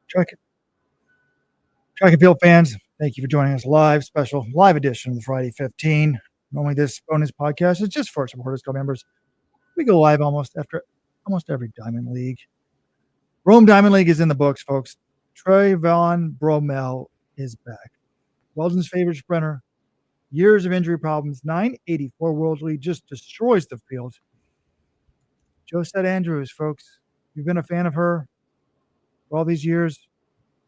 Track and field fans, thank you for joining us special live edition of the Friday 15. Normally this bonus podcast is just for supporters club members. We go live almost every Diamond League. Rome Diamond League is in the books, folks. Trayvon Bromell is back. Weldon's favorite sprinter, years of injury problems, 984 World League, just destroys the field. Josette Andrews, folks, you've been a fan of her for all these years.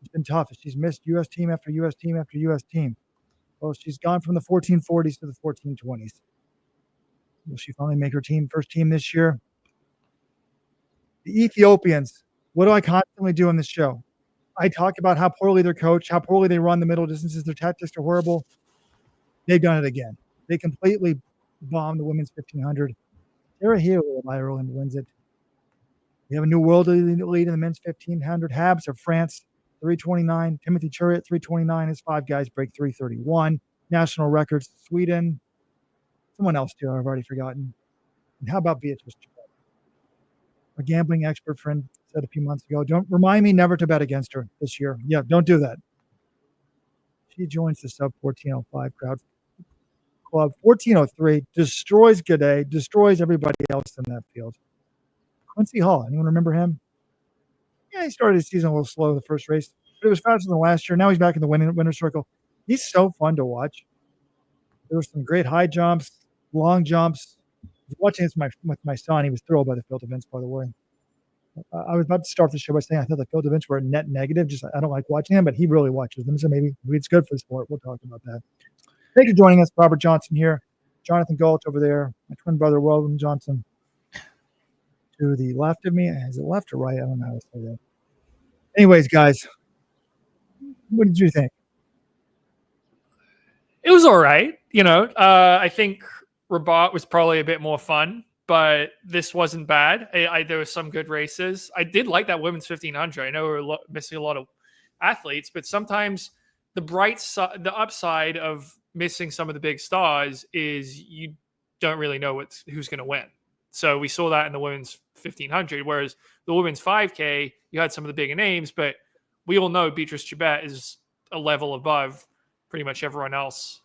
It's been tough. She's missed U.S. team after U.S. team after U.S. team. Well, she's gone from the 1440s to the 1420s. Will she finally make her first team this year? The Ethiopians, what do I constantly do on this show? I talk about how poorly they're coached, how poorly they run the middle distances. Their tactics are horrible. They've done it again. They completely bombed the women's 1500. They're a hero if Ireland wins it. We have a new world lead in the men's 1500. Habs of France, 329. Timothy Chariot, 329. His five guys break 331. National records, Sweden. Someone else, too, I've already forgotten. And how about Beatrice Chebet? A gambling expert friend said a few months ago, don't remind me never to bet against her this year. Yeah, don't do that. She joins the sub 1405 crowd club. 1403 destroys G'day, destroys everybody else in that field. Quincy Hall, anyone remember him? Yeah, he started his season a little slow the first race, but it was faster than last year. Now he's back in the winner's circle. He's so fun to watch. There were some great high jumps, long jumps. I was watching this with my son. He was thrilled by the field events, by the way. I was about to start the show by saying I thought the field events were net negative. Just I don't like watching them, but he really watches them. So maybe it's good for the sport. We'll talk about that. Thank you for joining us. Robert Johnson here. Jonathan Gulch over there. My twin brother, Weldon Johnson. To the left of me. Is it left or right? I don't know how to say that. Anyways, guys, what did you think? It was all right. I think Rabat was probably a bit more fun, but this wasn't bad. There were some good races. I did like that women's 1500. I know we're missing a lot of athletes, but sometimes the upside of missing some of the big stars is you don't really know who's going to win. So we saw that in the women's 1500, whereas the women's 5K, you had some of the bigger names, but we all know Beatrice Chebet is a level above pretty much everyone else.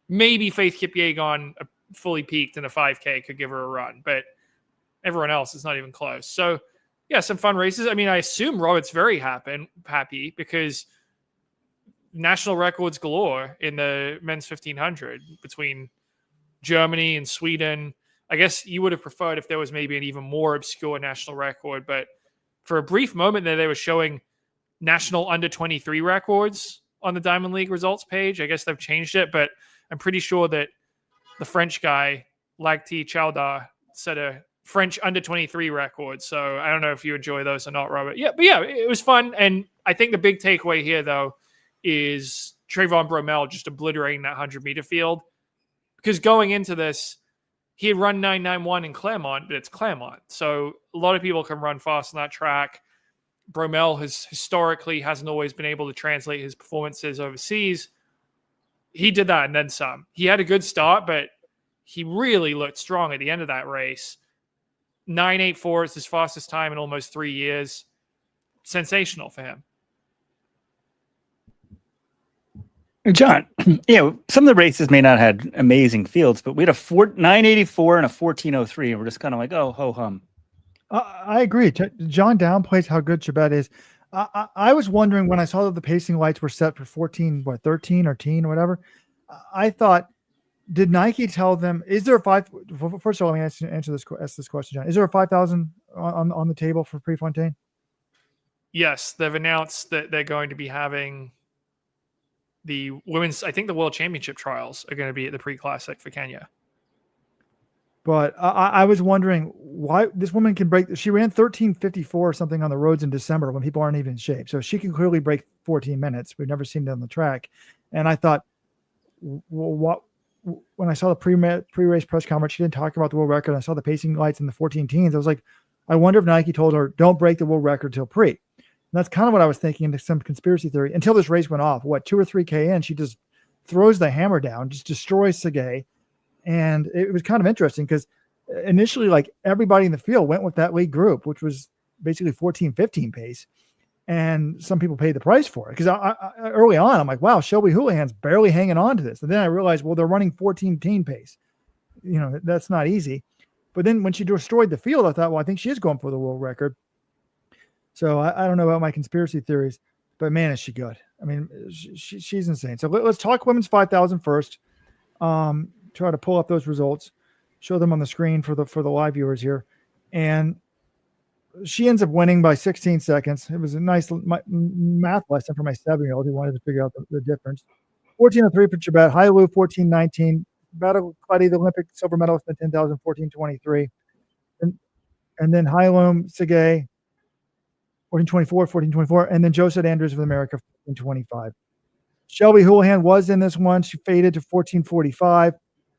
Maybe Faith Kipyegon fully peaked in a 5K could give her a run, but everyone else is not even close. So, yeah, some fun races. I mean, I assume Robert's very happy because national records galore in the men's 1500 between Germany and Sweden. I guess you would have preferred if there was maybe an even more obscure national record, but for a brief moment there, they were showing national under 23 records on the Diamond League results page. I guess they've changed it, but I'm pretty sure that the French guy, Lagti Chowdar, set a French under 23 record. So I don't know if you enjoy those or not, Robert. Yeah, but yeah, it was fun. And I think the big takeaway here, though, is Trayvon Bromell just obliterating that 100-meter field. Because going into this, he had run 991 in Claremont, but it's Claremont. So a lot of people can run fast on that track. Bromell historically hasn't always been able to translate his performances overseas. He did that and then some. He had a good start, but he really looked strong at the end of that race. 984 is his fastest time in almost 3 years. Sensational for him. John, some of the races may not have had amazing fields, but we had a 984 and a 1403, and we're just kind of like, oh, ho hum. I agree. John downplays how good Chebet is. I was wondering when I saw that the pacing lights were set for 13 or teen or whatever. I thought, did Nike tell them? Is there a First of all, let me ask this question, John. Is there a 5,000 on the table for Prefontaine? Yes, they've announced that they're going to be having the women's. I think the World Championship trials are going to be at the Pre-Classic for Kenya. But I was wondering why this woman can break. She ran 13:54 or something on the roads in December when people aren't even in shape. So she can clearly break 14 minutes. We've never seen it on the track. And I thought, well, when I saw the pre-race press conference, she didn't talk about the world record. I saw the pacing lights in the 14 teens. I was like, I wonder if Nike told her, don't break the world record till pre. And that's kind of what I was thinking into some conspiracy theory until this race went off. 2 or 3K in, she just throws the hammer down, just destroys Segay. And it was kind of interesting because initially, like everybody in the field went with that lead group, which was basically 14-15 pace. And some people paid the price for it because I early on, I'm like, wow, Shelby Houlihan's barely hanging on to this. And then I realized, well, they're running 14 team pace. That's not easy. But then when she destroyed the field, I thought, well, I think she is going for the world record. So I don't know about my conspiracy theories, but man, is she good. I mean, she's insane. So let's talk women's 5,000 first. Try to pull up those results, show them on the screen for the live viewers here. And she ends up winning by 16 seconds. It was a nice math lesson for my 7-year-old who wanted to figure out the difference. 14:03 for Chebet, Hailu 14:19. Battle Cuddy, the Olympic silver medalist in the 10,000, 14:23. And then Hailum Segay, 14:24, 14:24. And then Josette Andrews of America, 14:25. Shelby Houlihan was in this one. She faded to 14:45.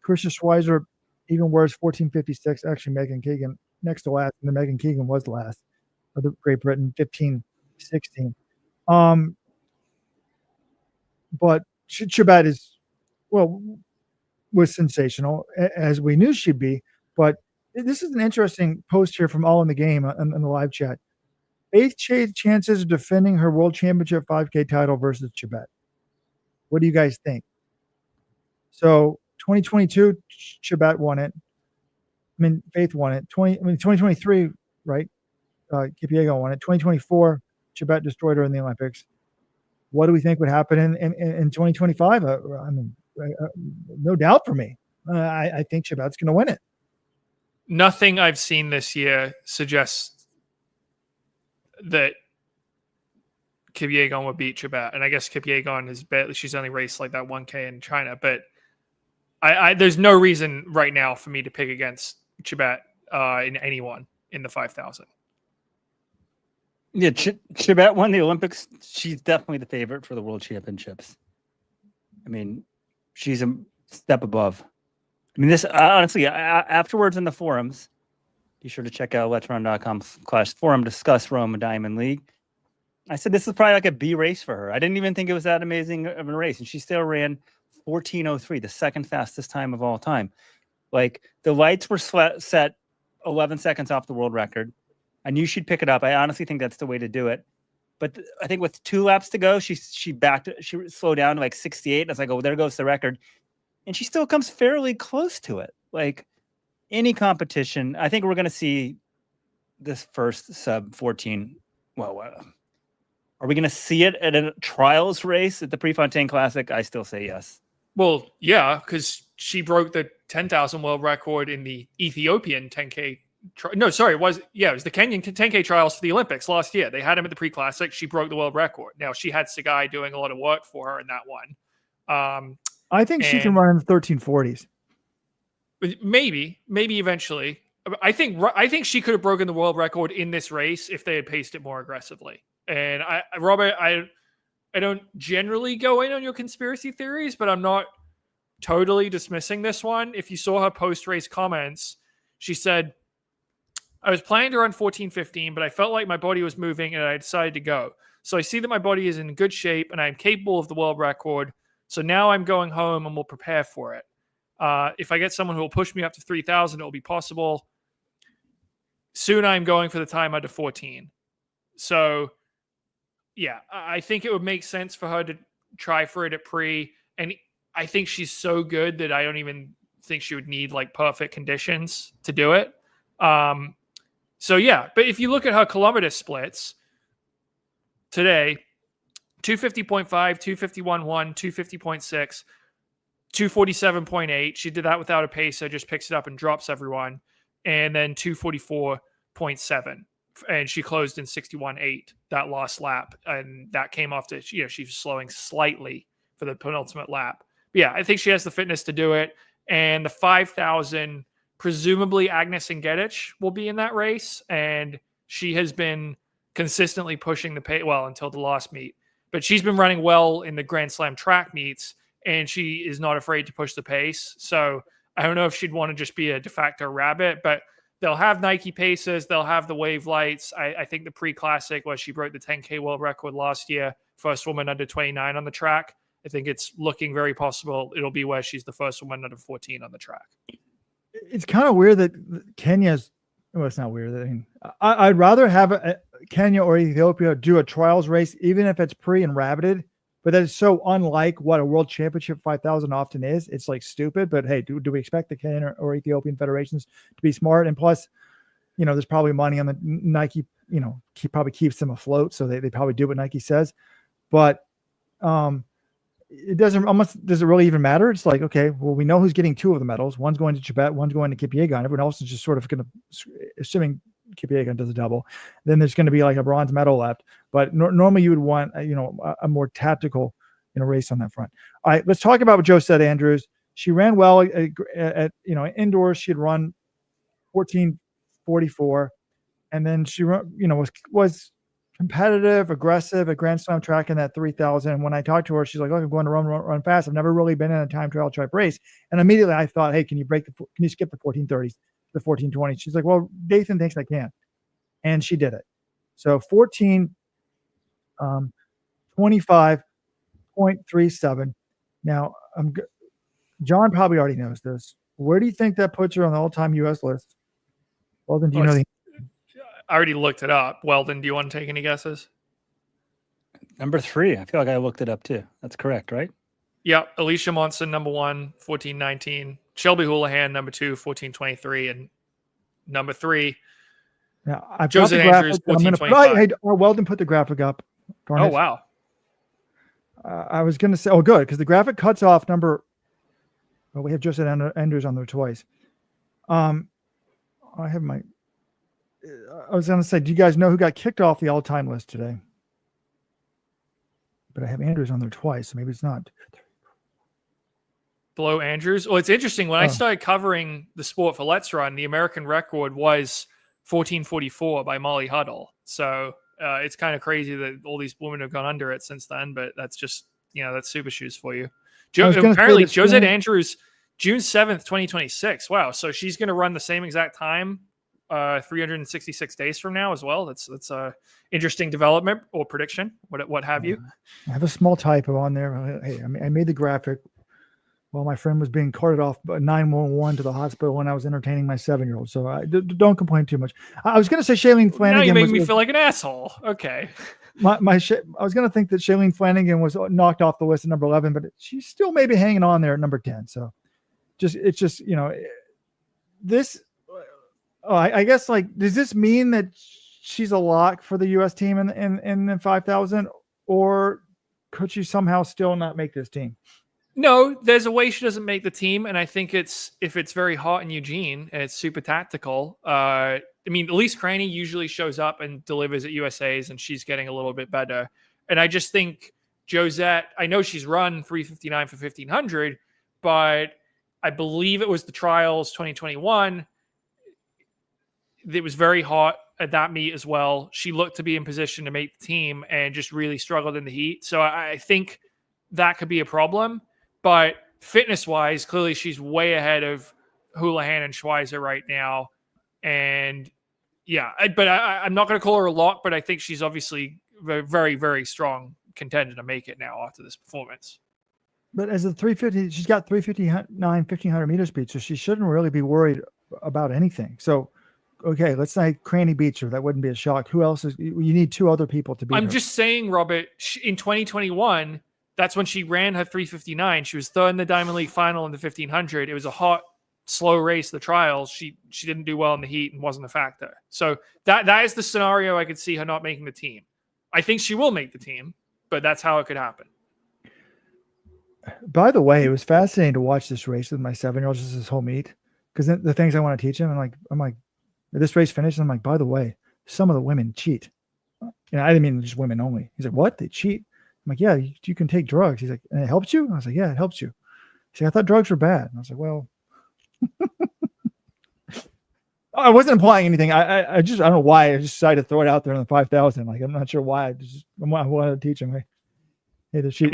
Karissa Schweizer, even worse, 14:56. Actually, Megan Keegan next to last, and then Megan Keegan was last of the Great Britain, 15:16. But Chebet was sensational, as we knew she'd be. But this is an interesting post here from All in the Game in the live chat. 8th chances of defending her world championship 5K title versus Chebet. What do you guys think? So 2022, Chebet won it. I mean, Faith won it. 2023, right? Kipyego won it. 2024, Chebet destroyed her in the Olympics. What do we think would happen in 2025? No doubt for me. I think Chebet's going to win it. Nothing I've seen this year suggests that Kipyegon would beat Chebet. And I guess Kipyegon she's only raced like that 1K in China. But there's no reason right now for me to pick against Chebet in anyone in the 5,000. Yeah, Chebet won the Olympics. She's definitely the favorite for the World Championships. I mean, she's a step above. I mean, this honestly, afterwards in the forums, be sure to check out let'srun.com/forum, discuss Rome Diamond League. I said this is probably like a B race for her. I didn't even think it was that amazing of a race. And she still ran 14:03, the second fastest time of all time. Like, the lights were set 11 seconds off the world record. I knew she'd pick it up. I honestly think that's the way to do it. But I think with 2 laps to go, she slowed down to like 68. And I was like, oh, there goes the record. And she still comes fairly close to it. Like, any competition, I think we're going to see this first sub 14. Well, are we going to see it at a trials race at the Prefontaine Classic? I still say yes. Well, yeah, because she broke the 10,000 world record in the Ethiopian 10K. It was the Kenyan 10K trials for the Olympics last year. They had him at the pre-classic. She broke the world record. Now, she had Segay doing a lot of work for her in that one. I think she can run in the 1340s. Maybe eventually. I think she could have broken the world record in this race if they had paced it more aggressively. And Robert, I don't generally go in on your conspiracy theories, but I'm not totally dismissing this one. If you saw her post-race comments, she said, I was planning to run 14:15, but I felt like my body was moving and I decided to go. So I see that my body is in good shape and I'm capable of the world record. So now I'm going home and we'll prepare for it. If I get someone who will push me up to 3,000, it will be possible. Soon I'm going for the time under 14. So, yeah, I think it would make sense for her to try for it at pre. And I think she's so good that I don't even think she would need like perfect conditions to do it. So, yeah, but if you look at her kilometer splits today, 250.5, 251.1, 250.6, 247.8. She did that without a pacer, just picks it up and drops everyone. And then 244.7. And she closed in 61.8 that last lap. And that came off to, she was slowing slightly for the penultimate lap. But yeah, I think she has the fitness to do it. And the 5,000, presumably Agnes Ngedic will be in that race. And she has been consistently pushing the pace, well, until the last meet. But she's been running well in the Grand Slam track meets, and she is not afraid to push the pace. So I don't know if she'd want to just be a de facto rabbit, but they'll have Nike paces. They'll have the wave lights. I think the pre-classic where she broke the 10K world record last year, first woman under 29 on the track. I think it's looking very possible it'll be where she's the first woman under 14 on the track. It's kind of weird that Kenya's, well, it's not weird. I mean, I'd rather have Kenya or Ethiopia do a trials race, even if it's pre and rabbited, but that is so unlike what a world championship 5,000 often is. It's like stupid, but hey, do we expect the Kenyan or Ethiopian federations to be smart? And plus, there's probably money on the Nike, probably keeps them afloat. So they probably do what Nike says, but it does it really even matter? It's like, okay, well, we know who's getting 2 of the medals. One's going to Chebet, one's going to Kipyegon. Everyone else is just sort of going to, assuming Kipyegon does a double, then there's going to be like a bronze medal left. But normally you would want, a more tactical, race on that front. All right, let's talk about Josette Andrews. She ran well at indoors. She had run 14:44, and then she was competitive, aggressive at Grand Slam track in that 3,000. When I talked to her, she's like, "Oh, I'm going to run fast. I've never really been in a time trial type race." And immediately I thought, "Hey, can you skip the 14:30s, the 14:20s?" She's like, "Well, Dathan thinks I can," and she did it. So 25.37. Now John probably already knows this. Where do you think that puts her on the all-time U.S. list? Well, then, I already looked it up. Weldon, do you want to take any guesses? Number 3. I feel like I looked it up too. That's correct, right? Yeah. Alicia Monson, number 1, 14:19. Shelby Houlihan, number 2, 14:23. And number 3, Josette Andrews, 14:25. Hey, Weldon put the graphic up. Oh, wow. I was going to say, good, because the graphic cuts off number. Well, we have Josette Andrews on there twice. I was going to say, do you guys know who got kicked off the all-time list today? But I have Andrews on there twice, so maybe it's not. Below Andrews? Well, it's interesting. When I started covering the sport for Let's Run, the American record was 14:44 by Molly Huddle. So it's kind of crazy that all these women have gone under it since then, but that's just, that's super shoes for you. Apparently, Josette Andrews, June 7th, 2026. Wow. So she's going to run the same exact time 366 days from now as well. That's a interesting development or prediction, what have you. I have a small typo on there. Hey, I made the graphic while my friend was being carted off 911 to the hospital when I was entertaining my 7-year-old. So don't complain too much. I was going to say Shailene Flanagan. Now you make me feel like an asshole. Okay. I was going to think that Shailene Flanagan was knocked off the list at number 11, but she's still maybe hanging on there at number 10. So this. Oh, I guess, does this mean that she's a lock for the U.S. team in the 5,000, or could she somehow still not make this team? No, there's a way she doesn't make the team, and I think if it's very hot in Eugene and it's super tactical. Elise Craney usually shows up and delivers at USA's, and she's getting a little bit better. And I just think Josette, I know she's run 3:59 for 1,500, but I believe it was the trials 2021. It was very hot at that meet as well. She looked to be in position to make the team and just really struggled in the heat. So I think that could be a problem. But fitness-wise, clearly she's way ahead of Houlihan and Schweizer right now. And yeah, I'm not going to call her a lock, but I think she's obviously very, very, very strong contender to make it now after this performance. But as a 350, she's got 359, 1,500 meter speed, so she shouldn't really be worried about anything. So, okay, let's say Craney beats her. That wouldn't be a shock. Who else is? You need 2 other people to beat her. I'm just saying, Robert, in 2021, that's when she ran her 3:59. She was third in the Diamond League final in the 1,500. It was a hot, slow race, the trials. She didn't do well in the heat and wasn't a factor. So that is the scenario I could see her not making the team. I think she will make the team, but that's how it could happen. By the way, it was fascinating to watch this race with my 7-year-old, just this whole meet, because the things I want to teach him, I'm like, this race finished. And I'm like, by the way, some of the women cheat. I didn't mean just women only. He's like, what? They cheat? I'm like, yeah, you can take drugs. He's like, and it helps you? I was like, yeah, it helps you. He's like, I thought drugs were bad. And I was like, well, I wasn't implying anything. I don't know why I just decided to throw it out there in the 5,000. Like, I'm not sure why. I wanted to teach him. Hey, the cheat.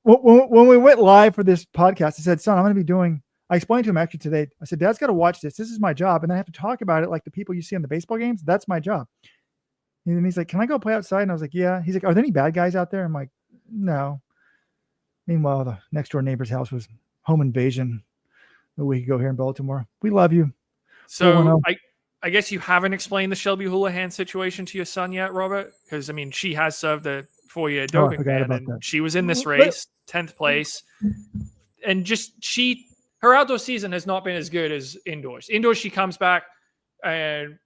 When we went live for this podcast, I said, son, I'm going to be doing. I explained to him actually today. I said, Dad's got to watch this. This is my job, and I have to talk about it like the people you see in the baseball games. That's my job. And he's like, can I go play outside? And I was like, yeah. He's like, are there any bad guys out there? I'm like, no. Meanwhile, the next door neighbor's house was home invasion a week ago here in Baltimore. We love you. So I guess you haven't explained the Shelby Houlihan situation to your son yet, Robert, because I mean, she has served a 4-year doping forgot ban, about and that. she was in this race, 10th place, and just her outdoor season has not been as good as indoors. Indoors, she comes back and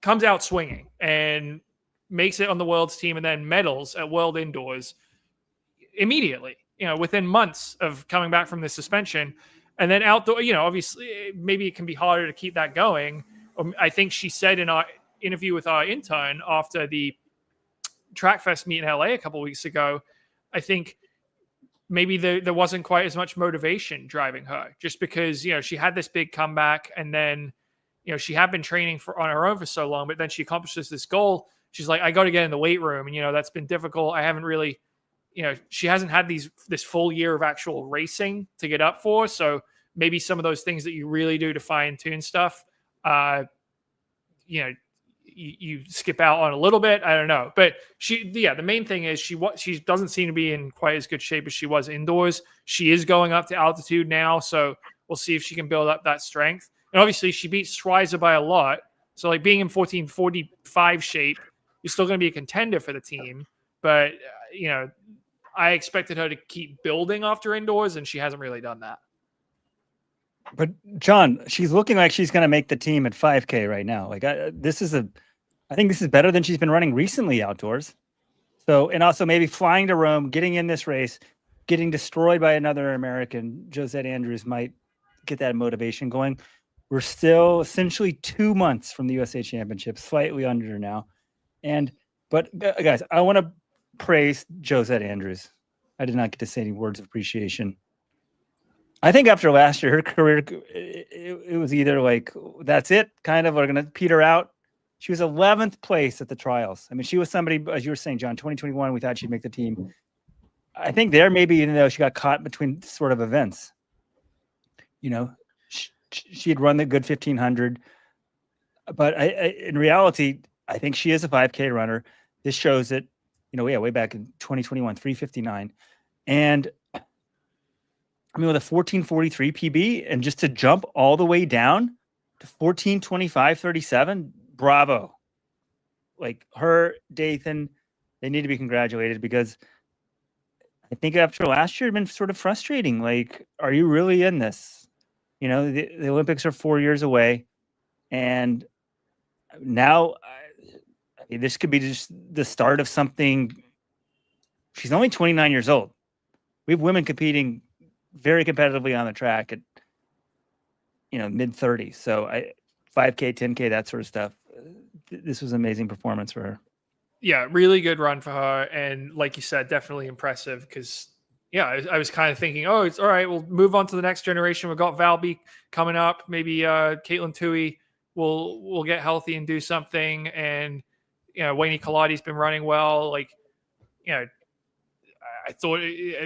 comes out swinging and makes it on the world's team, and then medals at World Indoors immediately. Within months of coming back from the suspension. And then outdoor, obviously, maybe it can be harder to keep that going. I think she said in our interview with our intern after the Track Fest meet in LA a couple of weeks ago, I think maybe there wasn't quite as much motivation driving her, just because, she had this big comeback, and then, she had been training on her own for so long, but then she accomplishes this goal. She's like, I got to get in the weight room. And, that's been difficult. I haven't really, she hasn't had this full year of actual racing to get up for. So maybe some of those things that you really do to fine tune stuff, you skip out on a little bit. I don't know, but the main thing is she doesn't seem to be in quite as good shape as she was indoors. She is going up to altitude now. So we'll see if she can build up that strength. And obviously she beats Schweizer by a lot. So like being in 1445 shape, you're still going to be a contender for the team. But, I expected her to keep building after indoors, and she hasn't really done that. But John, she's looking like she's going to make the team at 5K right now. Like I think this is better than she's been running recently outdoors. So, and also maybe flying to Rome, getting in this race, getting destroyed by another American, Josette Andrews, might get that motivation going. We're still essentially 2 months from the USA Championship, slightly under now. But guys, I want to praise Josette Andrews. I did not get to say any words of appreciation. I think after last year, her career, it was either like, that's it, kind of, we're going to peter out. She was 11th place at the trials. I mean, she was somebody, as you were saying, John, 2021, we thought she'd make the team. I think there, maybe, even though she got caught between sort of events, she had run the good 1500. But in reality, I think she is a 5K runner. This shows it. Way back in 2021, 3:59. And I mean, with a 14:43 PB, and just to jump all the way down to 14:25:37, bravo. Like her, Dathan, they need to be congratulated, because I think after last year, it had been sort of frustrating. Like, are you really in this? The Olympics are 4 years away. And now this could be just the start of something. She's only 29 years old. We have women competing very competitively on the track at, mid-30s. So 5K, 10K, that sort of stuff. This was an amazing performance for her. Yeah, really good run for her. And like you said, definitely impressive, because, I was kind of thinking, oh, it's all right, we'll move on to the next generation. We've got Valby coming up. Maybe Caitlin Tui will get healthy and do something. And, Wayne Kaladi's been running well. Like, I thought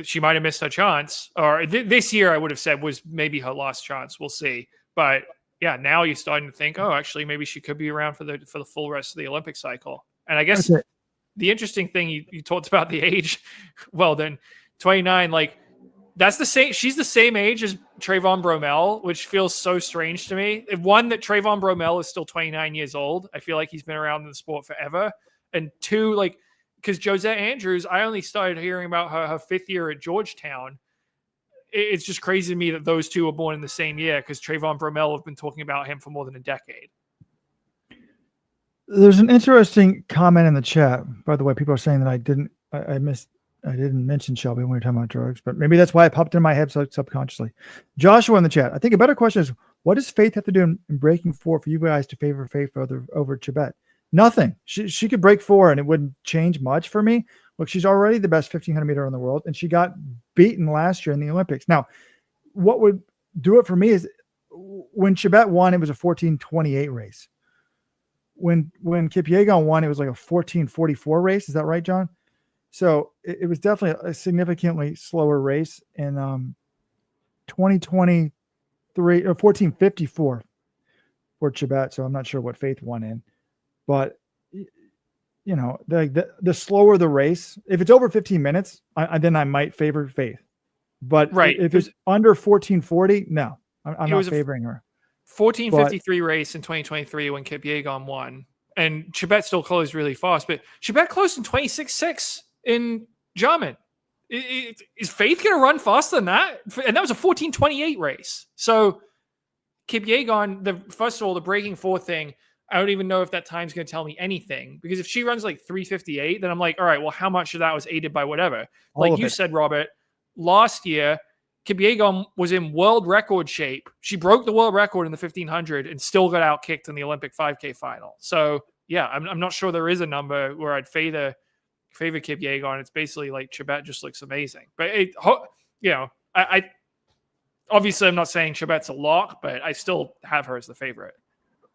she might have missed her chance. Or this year, I would have said was maybe her last chance. We'll see. But yeah, now you're starting to think, oh, actually, maybe she could be around for the full rest of the Olympic cycle. And I guess the interesting thing you talked about the age. Well, then 29, like that's the same. She's the same age as Trayvon Bromell, which feels so strange to me. One, that Trayvon Bromell is still 29 years old. I feel like he's been around in the sport forever. And two, like, because Josette Andrews, I only started hearing about her 5th year at Georgetown. It's just crazy to me that those two were born in the same year, because Trayvon Bromell have been talking about him for more than a decade. There's an interesting comment in the chat. By the way, people are saying that I didn't mention Shelby when we were talking about drugs, but maybe that's why it popped in my head subconsciously. Joshua in the chat. I think a better question is, what does Faith have to do in breaking 4 for you guys to favor Faith over Chebet? Nothing. She could break 4 and it wouldn't change much for me. Look, she's already the best 1500 meter in the world, and she got beaten last year in the Olympics. Now, what would do it for me is when Chebet won, it was a 14:28 race. When Kipyegon won, it was like a 14:44 race. Is that right, John? So it was definitely a significantly slower race in 2023 or 14:54 for Chebet. So I'm not sure what Faith won in, but the slower the race, if it's over 15 minutes, then I might favor Faith. But right, if it's under 14:40, no, I'm not favoring her. 14:53 race in 2023 when Kipyegon won, and Chebet still closed really fast, but Chebet closed in 26.6 in German. Is Faith going to run faster than that? And that was a 14:28 race. So Kipyegon, first of all, the breaking four thing, I don't even know if that time's going to tell me anything, because if she runs like 3:58, then I'm like, all right, well, how much of that was aided by whatever? Like you said, Robert, last year, Kipyegon was in world record shape. She broke the world record in the 1500 and still got outkicked in the Olympic 5K final. So yeah, I'm not sure there is a number where I'd favor Kipyegon. It's basically like Chebet just looks amazing. But I obviously I'm not saying Chebet's a lock, but I still have her as the favorite.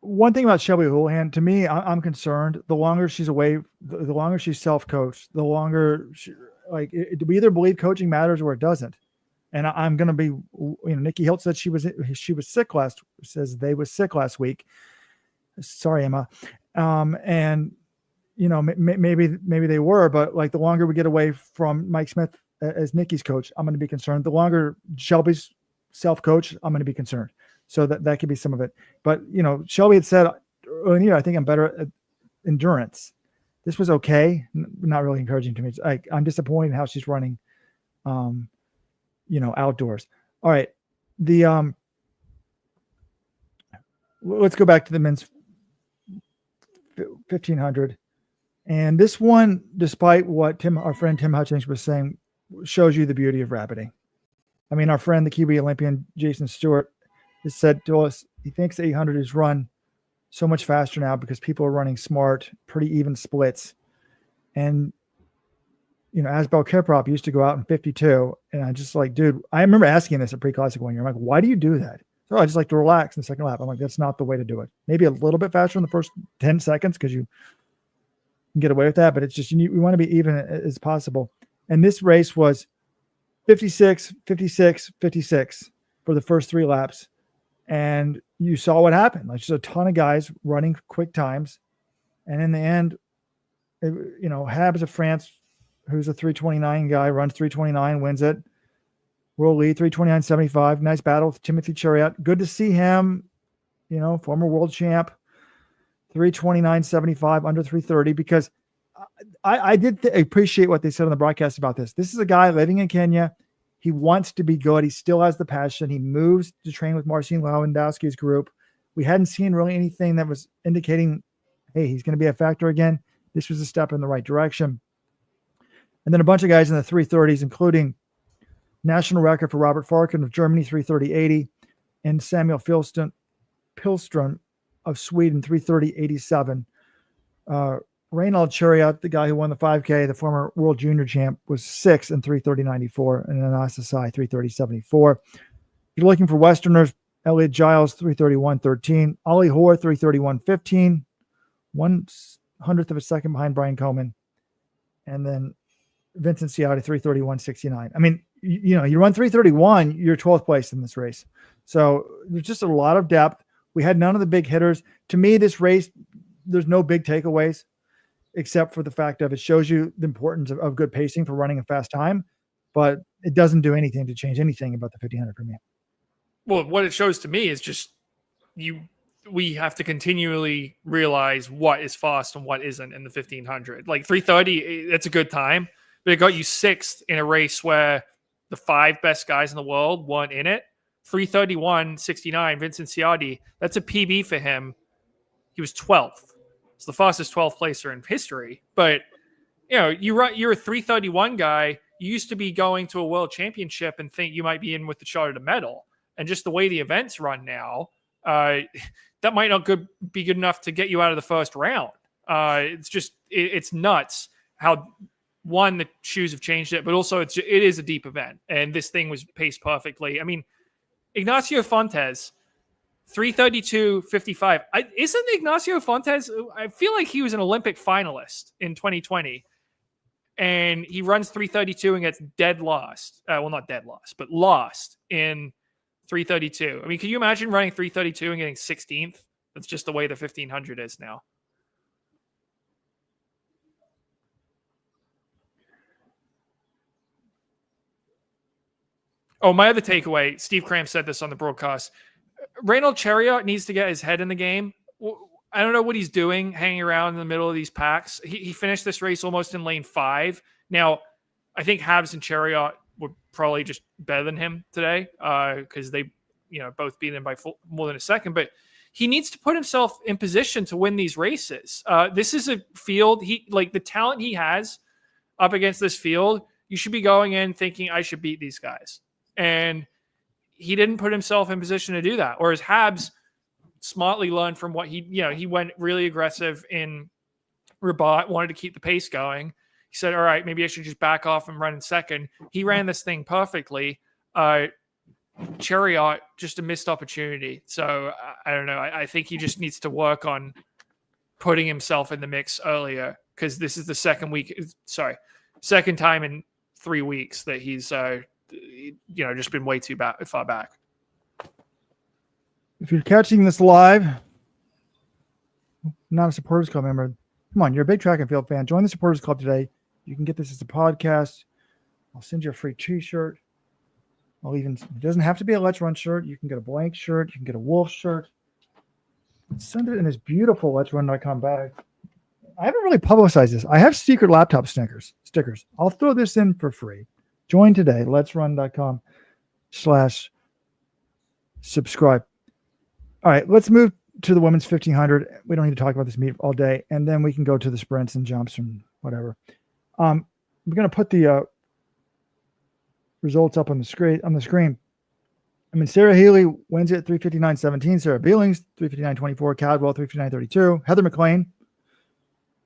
One thing about Shelby Houlihan, to me, I'm concerned. The longer she's away, the longer she's self-coached, the longer we either believe coaching matters or it doesn't. And I'm going to be, Nikki Hilt said she was sick they was sick last week. Sorry, Emma. And maybe they were, but like the longer we get away from Mike Smith as Nikki's coach, I'm going to be concerned. The longer Shelby's self-coach, I'm going to be concerned. So that could be some of it. But, Shelby had said earlier in the year, I think I'm better at endurance. This was okay. Not really encouraging to me. I'm disappointed in how she's running, outdoors. All right. Let's go back to the men's 1500. And this one, despite what our friend Tim Hutchings was saying, shows you the beauty of rapiding. I mean, our friend, the Kiwi Olympian, Jason Stewart, has said to us, he thinks the 800 is run so much faster now because people are running smart, pretty even splits. And, Asbel Kiprop used to go out in 52. And I just like, dude, I remember asking this at pre-classic one year. I'm like, why do you do that? So I just like to relax in the second lap. I'm like, that's not the way to do it. Maybe a little bit faster in the first 10 seconds because you can get away with that. But it's just, we want to be even as possible. And this race was 56, 56, 56 for the first 3 laps. And you saw what happened. Like, just a ton of guys running quick times. And in the end, Habs of France, who's a 3:29 guy, runs 3:29, wins it. World lead, 3:29.75. Nice battle with Timothy Chariot. Good to see him, former world champ, 3:29.75, under 3:30, because I did appreciate what they said on the broadcast about this. This is a guy living in Kenya. He wants to be good. He still has the passion. He moves to train with Marcin Lewandowski's group. We hadn't seen really anything that was indicating, hey, he's going to be a factor again. This was a step in the right direction. And then a bunch of guys in the 3:30s, including national record for Robert Farken of Germany, 3:30.80, and Samuel Pilström of Sweden, 3:30.87. Reinald Chariot, the guy who won the 5K, the former world junior champ, was 6th in 3:30.94, and Anas Asai, 3:30.74. If you're looking for Westerners, Elliot Giles, 3:31.13. Ollie Hoare, 3:31.15. 1/100th of a second behind Brian Coleman. And then Vincent Ciotti, 3:31.69. I mean, you run 3:31, you're 12th place in this race. So there's just a lot of depth. We had none of the big hitters. To me, this race, there's no big takeaways, except for the fact of it shows you the importance of good pacing for running a fast time, but it doesn't do anything to change anything about the 1500 for me. Well, what it shows to me is just we have to continually realize what is fast and what isn't in the 1500. Like 3:30, that's a good time, but it got you 6th in a race where the 5 best guys in the world weren't in it. 3:31.69, Vincent Ciotti, that's a PB for him. He was 12th. It's the fastest 12th placer in history. But, you're a 3:31 guy. You used to be going to a world championship and think you might be in with the shot at a medal. And just the way the events run now, that might not be good enough to get you out of the first round. It's nuts how, one, the shoes have changed it, but also it is a deep event. And this thing was paced perfectly. I mean, Ignacio Fontes, 3:32.55. Isn't Ignacio Fontes, I feel like he was an Olympic finalist in 2020. And he runs 3:32 and gets dead lost. Well, not dead lost, but lost in 3:32. I mean, can you imagine running 3:32 and getting 16th? That's just the way the 1500 is now. Oh, my other takeaway, Steve Cram said this on the broadcast. Reynald Chariot needs to get his head in the game. I don't know what he's doing, hanging around in the middle of these packs. He finished this race almost in lane 5. Now, I think Habs and Chariot were probably just better than him today because they, both beat him by more than a second. But he needs to put himself in position to win these races. This is a field the talent he has up against this field. You should be going in thinking I should beat these guys, and he didn't put himself in position to do that. Whereas Habs smartly learned from what he went really aggressive in Rabat, wanted to keep the pace going. He said, all right, maybe I should just back off and run in second. He ran this thing perfectly. Chariot, just a missed opportunity. So I don't know. I think he just needs to work on putting himself in the mix earlier, because this is the second time in 3 weeks that he's just been way too far back. If you're catching this live, not a Supporters Club member, come on, you're a big track and field fan. Join the Supporters Club today. You can get this as a podcast. I'll send you a free t-shirt. It doesn't have to be a Let's Run shirt. You can get a blank shirt. You can get a Wolf shirt. Send it in this beautiful Let'sRun.com bag. I haven't really publicized this. I have secret laptop stickers. I'll throw this in for free. Join today, Let'sRun.com/subscribe. All right, let's move to the women's 1500. We don't need to talk about this meet all day, and then we can go to the sprints and jumps and whatever. We're going to put the results up on the screen. I mean, Sarah Healy wins it 3:59.17. Sarah Beelings 3:59.24. Cadwell 3:59.32. Heather McLean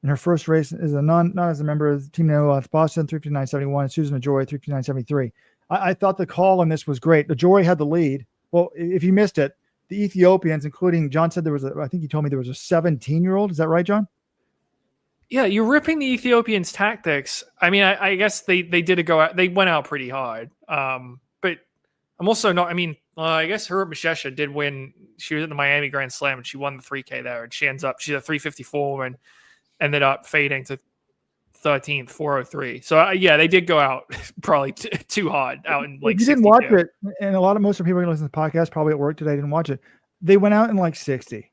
in her first race is not as a member of the Team NOLF Boston 3:59.71. Susan Ajoy 3:59.73. I thought the call on this was great. Ajoy had the lead. Well, if you missed it, the Ethiopians, including John said I think he told me there was a 17-year-old. Is that right, John? Yeah, you're ripping the Ethiopians' tactics. I mean, I guess they did a go out. They went out pretty hard. But I'm also not. I mean, I guess Harut Mashesha did win. She was at the Miami Grand Slam and she won the 3K there. And she's a 354 woman, ended up fading to 13th, 403. So they did go out probably too hard out in like. If you 62. Didn't watch it, and most of the people who listen to the podcast probably at work today didn't watch it. They went out in like 60.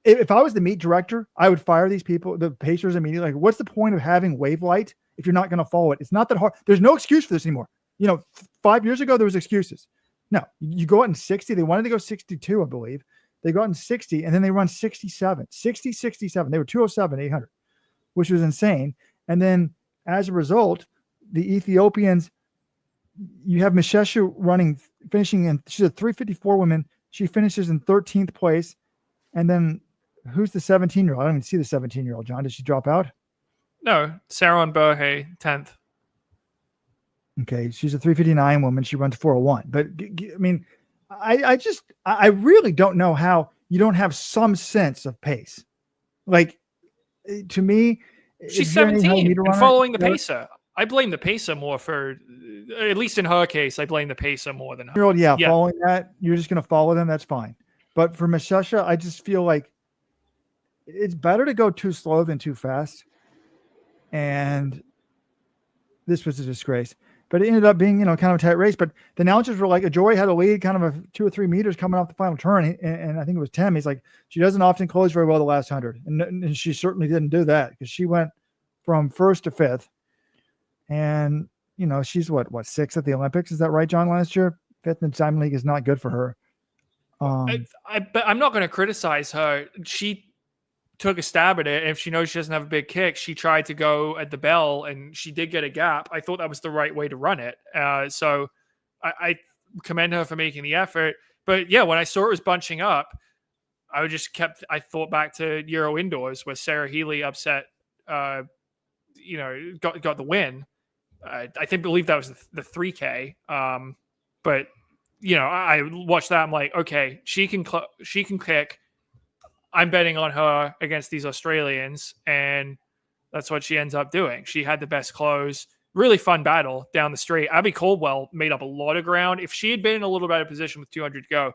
If I was the meet director, I would fire these people, the pacers, immediately. Like, what's the point of having wave light if you're not going to follow it? It's not that hard. There's no excuse for this anymore. 5 years ago, there was excuses. No, you go out in 60. They wanted to go 62, I believe. They go out in 60, and then they run 67. 60, 67. They were 207, 800, which was insane. And then, as a result, the Ethiopians, you have Mashesha finishing in, she's a 354 woman. She finishes in 13th place. And then, who's the 17-year-old? I don't even see the 17-year-old, John. Did she drop out? No, Saron Berhe, 10th. Okay, she's a 359 woman. She runs 401. But, I mean, I really don't know how you don't have some sense of pace. Like, to me, she's 17 and following the pacer. I blame the pacer more for, at least in her case, I blame the pacer more than her. Yeah, following that, you're just going to follow them. That's fine. But for Mashesha, I just feel like it's better to go too slow than too fast. And this was a disgrace. But it ended up being, kind of a tight race. But the announcers were like, Ajoy had a lead kind of 2 or 3 meters coming off the final turn. And I think it was Tim. He's like, she doesn't often close very well the last 100. And she certainly didn't do that because she went from 1st to 5th. And, she's what, 6th at the Olympics? Is that right, John, last year? 5th in the Diamond League is not good for her. But I'm not going to criticize her. She took a stab at it, and if she knows she doesn't have a big kick, she tried to go at the bell, and she did get a gap. I thought that was the right way to run it. So I commend her for making the effort. But yeah, when I saw it was bunching up, I thought back to Euro Indoors where Sarah Healy upset, got the win. I believe that was the 3K. But I watched that. I'm like, okay, she can kick. I'm betting on her against these Australians, and that's what she ends up doing. She had the best close. Really fun battle down the straight. Abby Caldwell made up a lot of ground. If she had been in a little better position with 200 to go,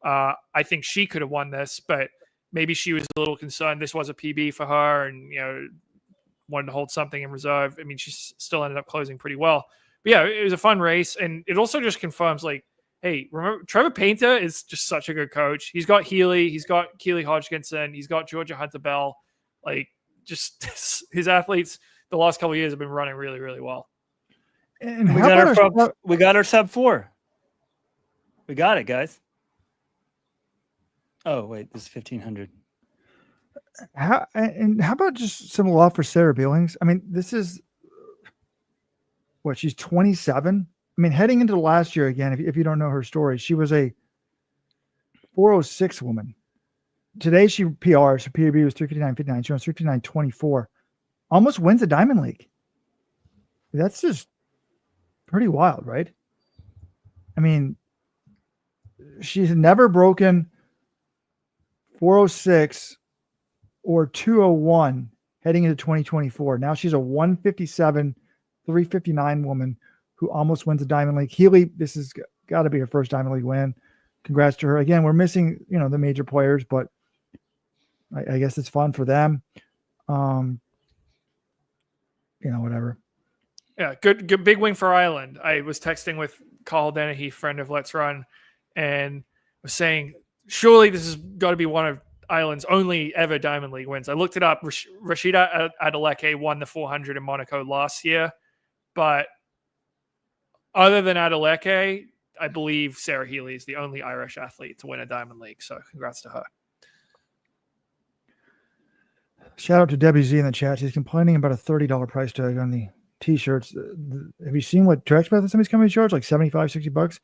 I think she could have won this, but maybe she was a little concerned. This was a PB for her and, wanted to hold something in reserve. I mean, she still ended up closing pretty well. But yeah, it was a fun race, and it also just confirms, like, hey, remember Trevor Painter is just such a good coach. He's got Healy, he's got Keely Hodgkinson, he's got Georgia Hunter Bell. Like, just his athletes the last couple of years have been running really, really well. And We how got about our we got our sub 4. We got it, guys. Oh wait, this is 1500. how about just some love for Sarah Billings? I mean, this is what, she's 27. I mean, heading into last year again, if you don't know her story, she was a 406 woman. Today she PRs. Her PB was 359.59. She runs 359.24. Almost wins the Diamond League. That's just pretty wild, right? I mean, she's never broken 406 or 201 heading into 2024. Now she's a 157, 359 woman who almost wins the Diamond League. Healy, this has got to be her first Diamond League win. Congrats to her. Again, we're missing, the major players, but I guess it's fun for them. Whatever. Yeah, good big win for Ireland. I was texting with Carl Dennehy, friend of Let's Run, and was saying, surely this has got to be one of Ireland's only ever Diamond League wins. I looked it up. Rashida Adeleke won the 400 in Monaco last year, but other than Adeleke, I believe Sarah Healy is the only Irish athlete to win a Diamond League. So congrats to her. Shout out to Debbie Z in the chat. She's complaining about a $30 price tag on the t-shirts. Have you seen what Trax Method somebody's coming to charge? Like $75, $60?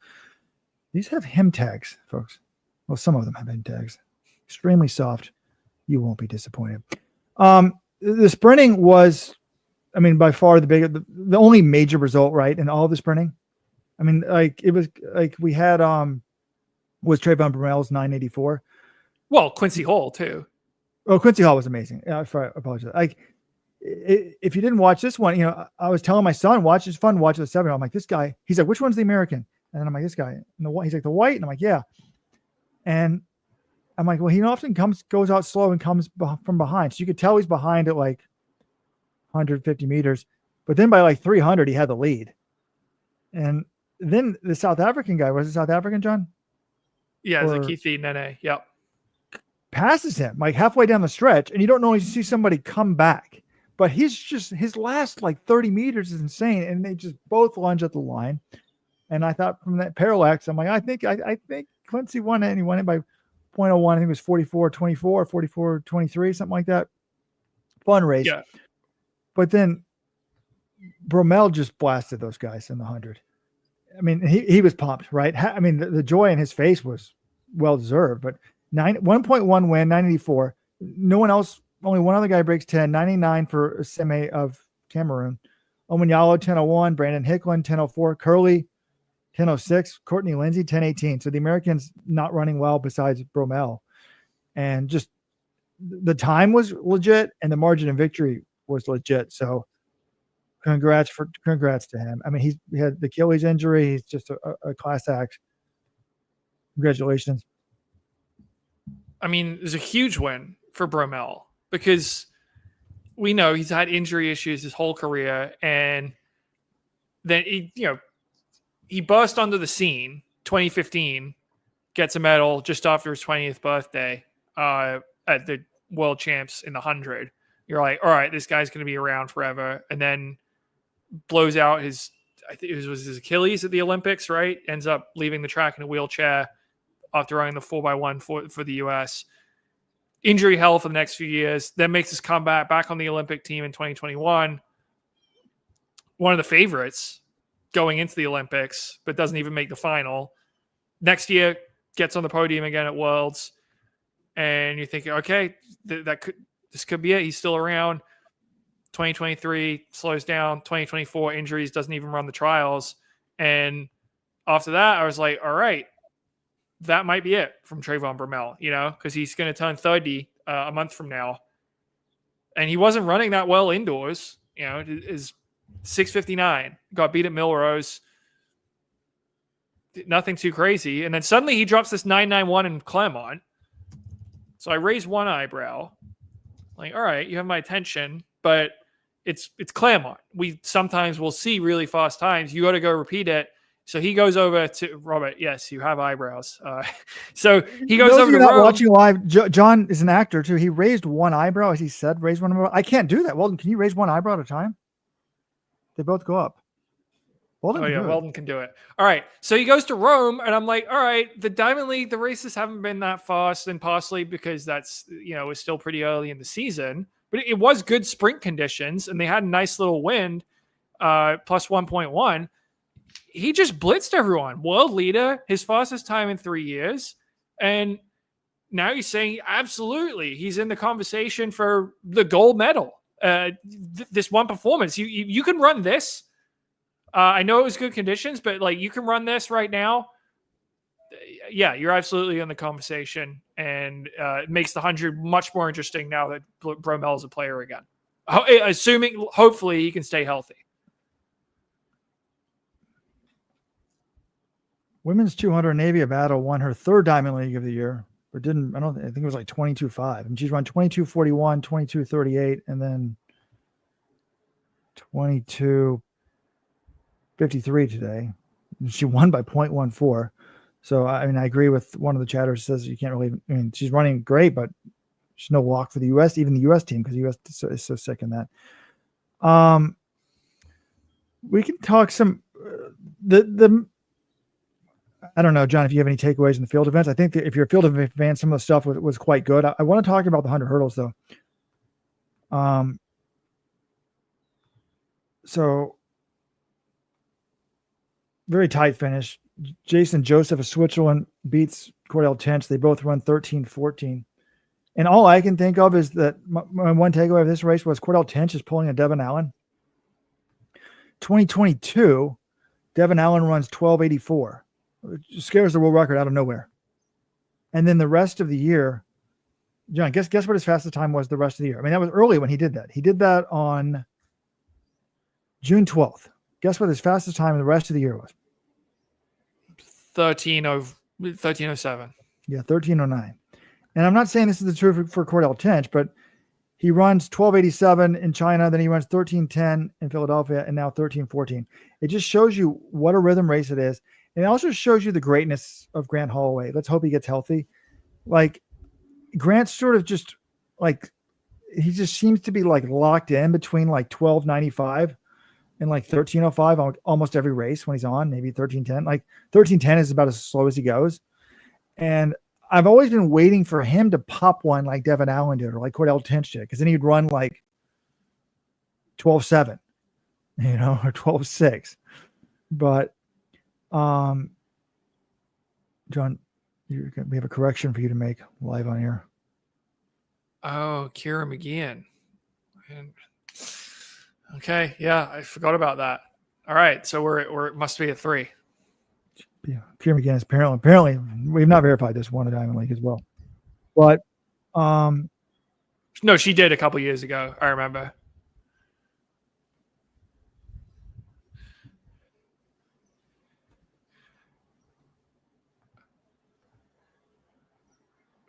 These have hem tags, folks. Well, some of them have hem tags. Extremely soft. You won't be disappointed. The sprinting was, by far the only major result, right, in all of the sprinting. It was like we had was Trayvon Bromell's 984. Well, Quincy Hall too. Oh, Quincy Hall was amazing. I apologize. If you didn't watch this one, I was telling my son, it's fun to watch the 7. I'm like, this guy. He's like, which one's the American? And then I'm like, this guy. And he's like, the white. And I'm like, yeah. And I'm like, well, he often goes out slow and comes from behind. So you could tell he's behind at like 150 meters. But then by like 300, he had the lead. And then the South African guy, was it South African, John? Yeah, Zakithi Nene. Yep. Passes him like halfway down the stretch, and you don't normally see somebody come back. But his last like 30 meters is insane, and they just both lunge at the line. And I thought from that parallax, I'm like, I think Quincy won it, and he won it by 0.01. I think it was 44-24, 44-23, something like that. Fun race. Yeah. But then Bromell just blasted those guys in the 100. He was pumped, right? The joy in his face was well deserved, but 1.1 win, 984. No one else, only one other guy breaks 10, 99 for Seme of Cameroon. Omanyalo, 1001, Brandon Hicklin, 1004, Curley, 1006, Courtney Lindsay, 1018. So the Americans not running well besides Bromell. And just the time was legit and the margin of victory was legit. So congrats to him. He had the Achilles injury. He's just a class act. Congratulations. It was a huge win for Bromell because we know he's had injury issues his whole career. And then he burst onto the scene 2015, gets a medal just after his 20th birthday at the World Champs in the 100. You're like, all right, this guy's going to be around forever. And then blows out I think it was his Achilles at the Olympics, right? Ends up leaving the track in a wheelchair after running the 4x1 for the U.S. Injury hell for the next few years, then makes his comeback back on the Olympic team in 2021. One of the favorites going into the Olympics, but doesn't even make the final. Next year, gets on the podium again at Worlds, and you're thinking, okay, this could be it. He's still around. 2023 slows down. 2024 injuries, doesn't even run the trials, and after that, I was like, all right, that might be it from Trayvon Bromell, because he's going to turn 30 a month from now. And he wasn't running that well indoors. Is 6:59, got beat at Millrose. Nothing too crazy. And then suddenly he drops this 991 in Claremont. So I raised one eyebrow. Like, all right, you have my attention, but it's Claremont. We sometimes will see really fast times. You got to go repeat it. So he goes over to Robert. Yes, you have eyebrows. So he goes Those over of you to not Rome. watching live, John is an actor too. He raised one eyebrow, as he said, raised one eyebrow. I can't do that. Weldon, can you raise one eyebrow at a time? They both go up. Weldon Oh can yeah, do it. Weldon can do it. All right, so he goes to Rome, and I'm like, all right, the Diamond League, the races haven't been that fast, and partially because that's it's still pretty early in the season, but it was good sprint conditions, and they had a nice little wind, plus 1.1. He just blitzed everyone. World leader, his fastest time in 3 years, and now he's saying absolutely he's in the conversation for the gold medal. This one performance, you can run this. I know it was good conditions, but like you can run this right now. Yeah, you're absolutely in the conversation, and it makes the 100 much more interesting now that Bromell is a player again. Assuming, hopefully, he can stay healthy. Women's 200 Navy Battle won her third Diamond League of the year, but didn't. I think it was like 22.5, and she's run 22.41, 22.38, and then 22.53 today. She won by 0.14. So I mean, I agree with one of the chatters says you can't really. I mean, she's running great, but she's no walk for the U.S. Even the U.S. team, because the U.S. is so sick in that. We can talk some the. I don't know, John, if you have any takeaways in the field events. I think that if you're a field event fan, some of the stuff was quite good. I want to talk about the 100 hurdles, though. So, very tight finish. Jason Joseph of Switzerland beats Cordell Tench. They both run 13:14. And all I can think of is that my one takeaway of this race was Cordell Tench is pulling a Devin Allen. 2022, Devin Allen runs 12:84. It scares the world record out of nowhere. And then the rest of the year, John, guess what his fastest time was the rest of the year? I mean, that was early when he did that. He did that on June 12th. Guess what his fastest time the rest of the year was? 13:07. Yeah, 13:09. And I'm not saying this is the truth for Cordell Tench, but he runs 12:87 in China, then he runs 13:10 in Philadelphia, and now 13:14. It just shows you what a rhythm race it is. And it also shows you the greatness of Grant Holloway. Let's hope he gets healthy. Like, Grant's sort of just like, he just seems to be like locked in between like 12:95 and like 13:05 on almost every race when he's on, maybe 13:10. Like 13:10 is about as slow as he goes. And I've always been waiting for him to pop one like Devin Allen did or like Cordell Tench did, because then he'd run like 12:7, or 12:6. But John, we have a correction for you to make live on air. Oh, Kira McGeehan. Okay, yeah, I forgot about that. All right, so we're it must be a 3. Yeah, Kira McGeehan is apparently we've not verified this, won a Diamond League as well. But no, she did a couple years ago. I remember.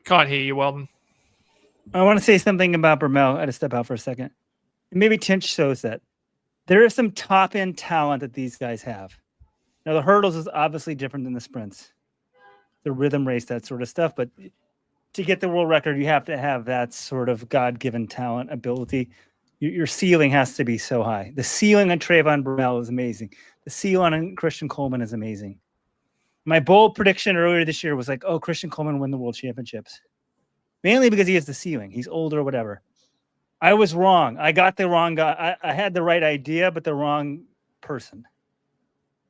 Can't hear you, Weldon. I want to say something about Bromell. I had to step out for a second. Maybe Tench shows that there is some top end talent that these guys have. Now the hurdles is obviously different than the sprints, the rhythm race, that sort of stuff. But to get the world record, you have to have that sort of God-given talent, ability. Your ceiling has to be so high. The ceiling on Trayvon Bromell is amazing. The ceiling on Christian Coleman is amazing. My bold prediction earlier this year was like, oh, Christian Coleman win the world championships. Mainly because he has the ceiling. He's older or whatever. I was wrong. I got the wrong guy. I had the right idea, but the wrong person.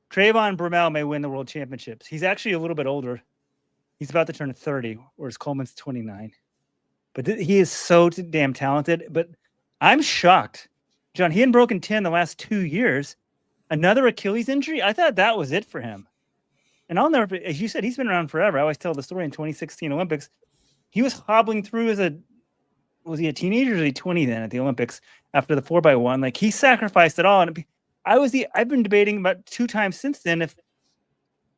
Trayvon Bromell may win the world championships. He's actually a little bit older. He's about to turn 30, whereas Coleman's 29. But he is so damn talented. But I'm shocked. John, he hadn't broken 10 the last 2 years. Another Achilles injury? I thought that was it for him. And I'll never, as you said, he's been around forever. I always tell the story in 2016 Olympics. He was hobbling through was he a teenager or was he 20 then at the Olympics after the 4x1? Like, he sacrificed it all. And I've been debating about 2 times since then if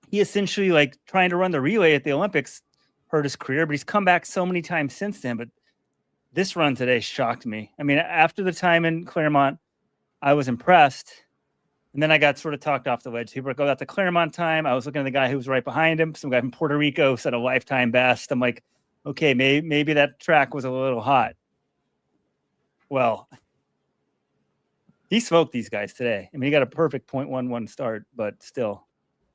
he essentially, like, trying to run the relay at the Olympics hurt his career, but he's come back so many times since then. But this run today shocked me. I mean, after the time in Claremont, I was impressed. And then I got sort of talked off the ledge. People were like, oh, that's a Claremont time. I was looking at the guy who was right behind him. Some guy from Puerto Rico set a lifetime best. I'm like, okay, maybe that track was a little hot. Well, he smoked these guys today. I mean, he got a perfect 0.11 start, but still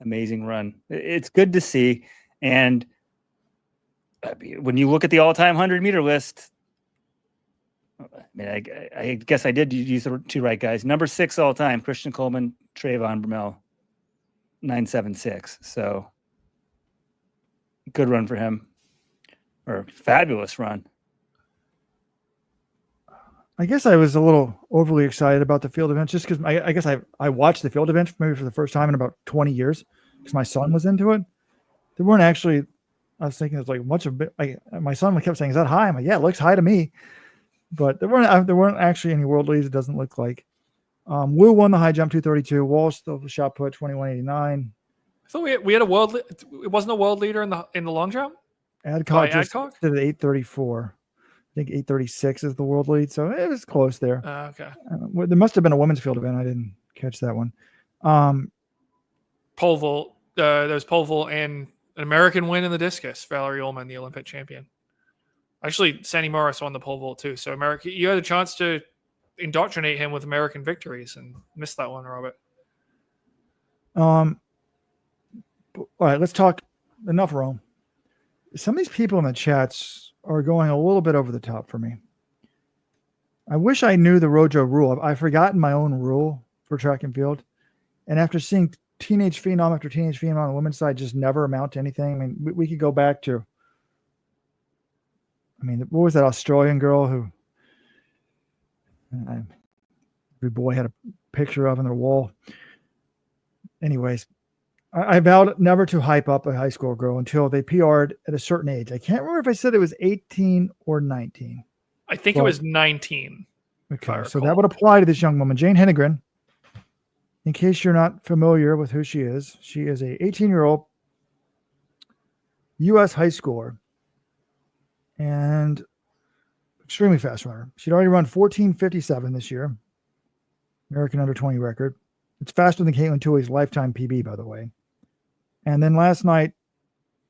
amazing run. It's good to see. And when you look at the all-time 100-meter list, I mean, I guess I did use the two right guys. Number 6 all-time, Christian Coleman, Trayvon, Bromell, 9.76. So good run for him, or fabulous run. I guess I was a little overly excited about the field events just because I guess I watched the field event maybe for the first time in about 20 years because my son was into it. There weren't actually, I was thinking it was like much of it. My son kept saying, is that high? I'm like, yeah, it looks high to me. But there weren't actually any world leads. It doesn't look like. Wu won the high jump 232. Walsh still shot put 21.89. I thought we had a world. It wasn't a world leader in the long jump. Adcock just did it 8:34. I think 8:36 is the world lead, so it was close there. Okay. There must have been a women's field event. I didn't catch that one. Pole vault. There's pole vault and an American win in the discus. Valerie Ullman, the Olympic champion. Actually, Sandy Morris won the pole vault too. So America, you had a chance to indoctrinate him with American victories and missed that one, Robert. All right, let's talk. Enough Rome. Some of these people in the chats are going a little bit over the top for me. I wish I knew the Rojo rule. I've forgotten my own rule for track and field. And after seeing teenage phenom after teenage phenom on the women's side just never amount to anything. I mean, we could go back to, what was that Australian girl who every boy had a picture of on their wall? Anyways, I vowed never to hype up a high school girl until they PR'd at a certain age. I can't remember if I said it was 18 or 19. I think it was 19. Okay, so that would apply to this young woman, Jane Hedengren. In case you're not familiar with who she is a 18-year-old U.S. high schooler and extremely fast runner. She'd already run 14:57 this year, American under 20 record. It's faster than Caitlin Tuohy's lifetime PB, by the way. And then last night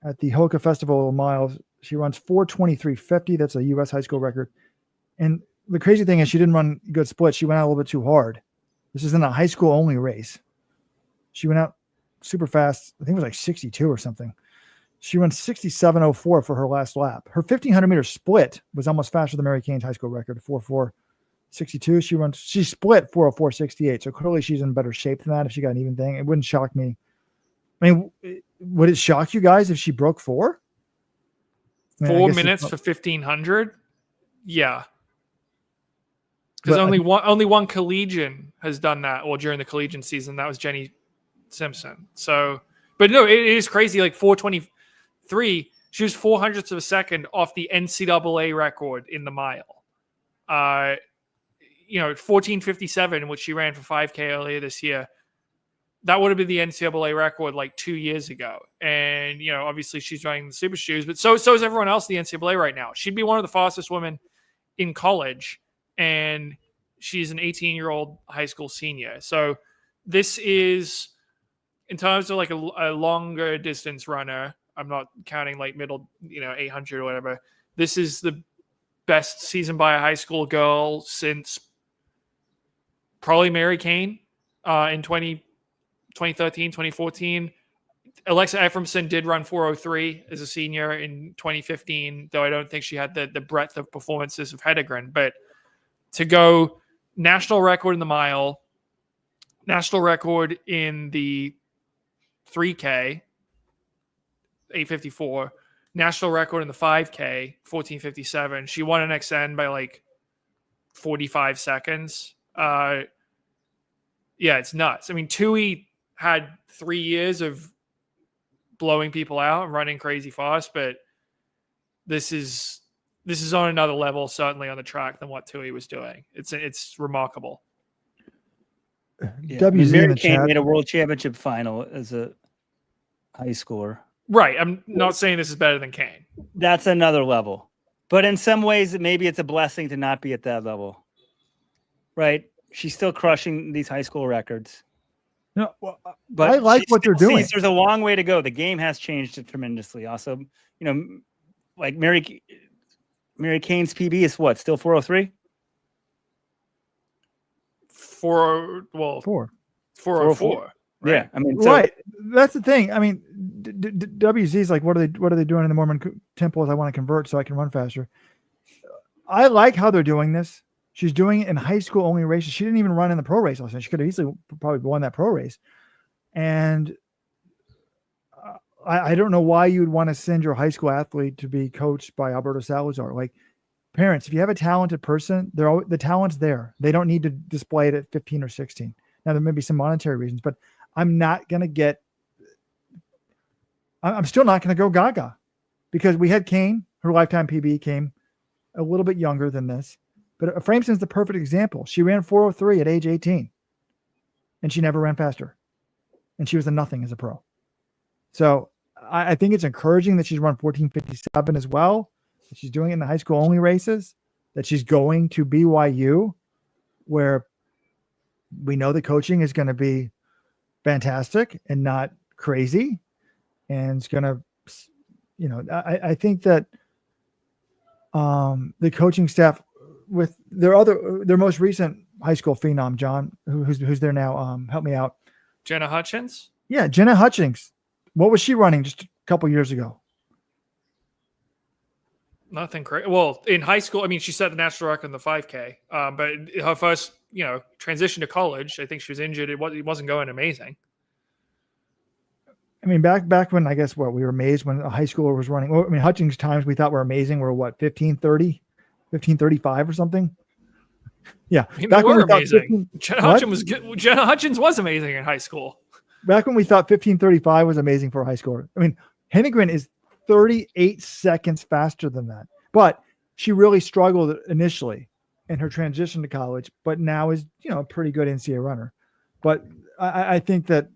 at the Hoka Festival of Miles, she runs 4:23.50. That's a U.S. high school record. And the crazy thing is she didn't run good splits. She went out a little bit too hard. This is in a high school only race. She went out super fast. I think it was like 62 or something. She runs 67.04 for her last lap. Her 1,500 meter split was almost faster than Mary Cain's high school record, 4.462. She split 4.0468. So clearly she's in better shape than that. If she got an even thing, it wouldn't shock me. I mean, would it shock you guys if she broke 4? 4 minutes for 1,500? Yeah. Because only one collegian has done that, or during the collegiate season, that was Jenny Simpson. So, but no, it is crazy. Like 4:23, she was 0.04 of a second off the NCAA record in the mile. 14:57, which she ran for 5K earlier this year. That would have been the NCAA record like 2 years ago. And, obviously she's running the super shoes, but so is everyone else in the NCAA right now. She'd be one of the fastest women in college. And she's an 18-year-old high school senior. So this is, in terms of like a longer distance runner, I'm not counting like middle, 800 or whatever. This is the best season by a high school girl since probably Mary Cain in 2013, 2014. Alexa Ephraimson did run 4:03 as a senior in 2015, though I don't think she had the breadth of performances of Hedengren. But to go national record in the mile, national record in the 3K, 8:54, national record in the 5K, 14:57. She won an XN by like 45 seconds. It's nuts. I mean, Tuohy had 3 years of blowing people out and running crazy fast, but this is on another level, certainly on the track, than what Tuohy was doing. It's remarkable. Yeah. Mary Cain made a world championship final as a high schooler. Right. I'm not saying this is better than Cain. That's another level. But in some ways, maybe it's a blessing to not be at that level. Right? She's still crushing these high school records. No, well, But I like she what they're still doing. sees there's a long way to go. The game has changed tremendously. Also, like Mary Kane's PB is what? Still 403? Four. 404. Right? Yeah, I mean, Right. That's the thing. I mean, WZ is like, what are they doing in the Mormon temples? I want to convert so I can run faster. I like how they're doing this. She's doing it in high school only races. She didn't even run in the pro race. She could have easily probably won that pro race. And I don't know why you would want to send your high school athlete to be coached by Alberto Salazar. Like, parents, if you have a talented person, the talent's there. They don't need to display it at 15 or 16. Now, there may be some monetary reasons, but I'm still not going to go gaga, because we had Kane, her lifetime PB came a little bit younger than this, but Frameson's the perfect example. She ran 403 at age 18 and she never ran faster, and she was a nothing as a pro. So I think it's encouraging that she's run 14:57 as well, that she's doing it in the high school only races, that she's going to BYU, where we know the coaching is going to be fantastic and not crazy. And it's going to, I think that the coaching staff with their most recent high school phenom, John, who's there now. Help me out. Jenna Hutchins. Yeah. Jenna Hutchins. What was she running just a couple years ago? Nothing crazy. Well, in high school, I mean, she set the national record in the 5K. But her first, transition to college, I think she was injured. It wasn't going amazing. I mean, back when, I guess, we were amazed when a high schooler was running. Well, I mean, Hutchins times we thought were amazing were what, 15:30, 15:35 or something. Yeah, I mean, back when we thought amazing. Jenna Hutchins was amazing in high school. Back when we thought 15:35 was amazing for a high schooler. I mean, Hedengren is 38 seconds faster than that, but she really struggled initially in her transition to college, but now is, a pretty good NCAA runner. But I think that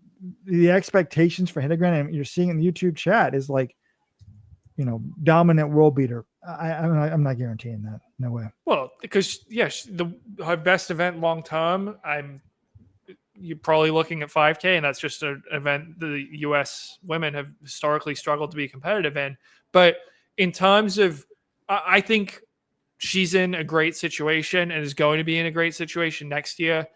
the expectations for Hedengren, and you're seeing in the YouTube chat, is like, dominant world beater. I'm not guaranteeing that. No way. Well, because her best event long term, you're probably looking at 5K, and that's just an event the U.S. women have historically struggled to be competitive in. But in terms of, I think she's in a great situation and is going to be in a great situation next year.